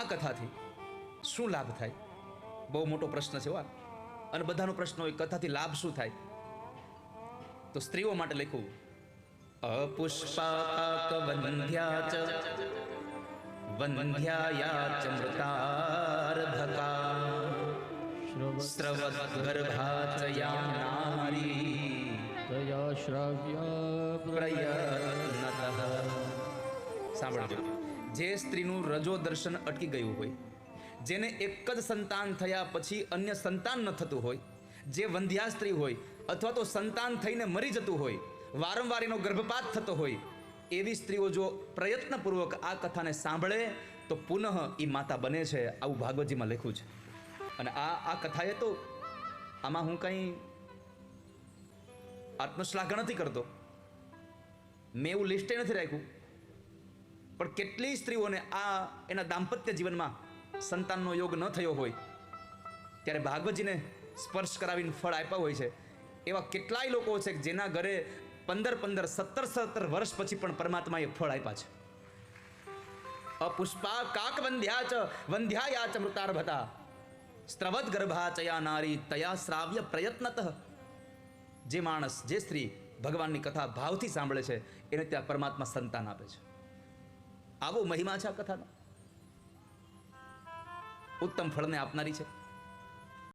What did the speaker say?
આ કથાથી શું લાભ થાય? બહુ મોટો પ્રશ્ન છે વા, અને બધાનો પ્રશ્ન હોય કથાથી લાભ શું થાય? તો સ્ત્રીઓ માટે લખ્યું, અપુષ્પાક વંધ્યા ચ વંધ્યાયા ચ મૃતાર્ધકા સ્રવત ગર્ભા ચ યા નારી તયા શ્રાવ્ય પ્રયત્નતઃ. સાંભળજો, જે સ્ત્રીનું રજો દર્શન અટકી ગયું હોય, જેને એક જ સંતાન થયા પછી અન્ય સંતાન ન થતું હોય, જે વંધ્યા સ્ત્રી હોય અથવા તો સંતાન થઈને મરી જતું હોય, વારંવાર એનો ગર્ભપાત થતો હોય, એવી સ્ત્રીઓ જો પ્રયત્નપૂર્વક આ કથાને સાંભળે તો પુનઃ એ માતા બને છે, આવું ભાગવતજીમાં લખ્યું છે. અને આ કથાએ તો આમાં હું કંઈ આત્મશ્લાઘન નથી કરતો, મેં એવું લિસ્ટે નથી રાખ્યું, પણ કેટલી સ્ત્રીઓને આ એના દાંપત્ય જીવનમાં સંતાનનો યોગ ન થયો હોય ત્યારે ભાગવતજીને સ્પર્શ કરાવીને ફળ આપ્યા હોય છે. એવા કેટલાય લોકો છે કે જેના ઘરે 15-15, 17-17 વર્ષ પછી પણ પરમાત્માએ ફળ આપ્યા છે. અપુષ્પા કાક વંધ્યા ચ વંધ્યાયા ચ મૃતાર્ભતા સ્ત્રવત ગર્ભા ચયા નારી તયા શ્રાવ્ય પ્રયત્નતઃ. જે માણસ, જે સ્ત્રી ભગવાનની કથા ભાવથી સાંભળે છે એને ત્યાં પરમાત્મા સંતાન આપે છે. આવો મહિમા છે આ કથાનો, ઉત્તમ ફળને આપનારી છે.